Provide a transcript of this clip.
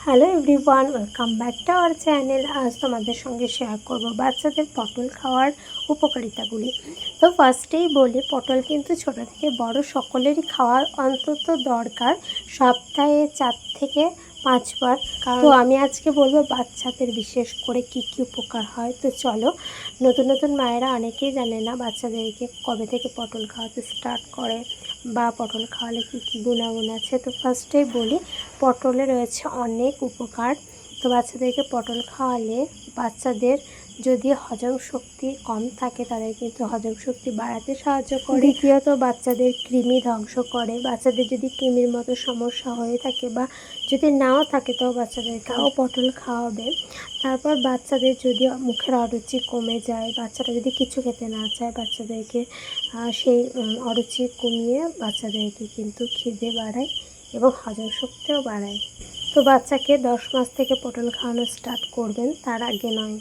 Hello everyone, welcome back to our channel. আজ তোমাদের সঙ্গে শেয়ার করব বাচ্চাদের পটল খাওয়ার উপকারিতাগুলি। তো ফার্স্টেই বলি, পটল কিন্তু ছোট থেকে বড় সকলেরই খাওয়া অন্তত দরকার, সপ্তাহে 4 থেকে 5 বার। তো আমি আজকে বলবো বাচ্চাদের বিশেষ করে কি কি উপকার হয়। তো চলো, নতুন নতুন মায়েরা অনেকেই জানে না বাচ্চাদেরকে কবে থেকে পটল খাওয়াতে স্টার্ট করে বা পটল খাওয়ালে কী কী গুণাগুণ আছে। তো ফার্স্টেই বলি, পটলে রয়েছে অনেক উপকার। তো বাচ্চাদেরকে পটল খাওয়ালে বাচ্চাদের যদি হজম শক্তি কম থাকে তাদের কিন্তু হজম শক্তি বাড়াতে সাহায্য করে। দ্বিতীয়ত, বাচ্চাদের কৃমি ধ্বংস করে। বাচ্চাদের যদি কৃমির মতো সমস্যা হয়ে থাকে বা যদি নাও থাকে তো বাচ্চাদেরকেও পটল খাওয়াবে। তারপর বাচ্চাদের যদি মুখের অরুচি কমে যায়, বাচ্চারা যদি কিছু খেতে না চায়, বাচ্চাদেরকে সেই অরুচি কমিয়ে বাচ্চাদেরকে কিন্তু খিদে বাড়ায় এবং হজম শক্তিও বাড়ায়। তো বাচ্চাকে 10 মাস থেকে পটল খাওয়ানো স্টার্ট করবেন, তার আগে নয়।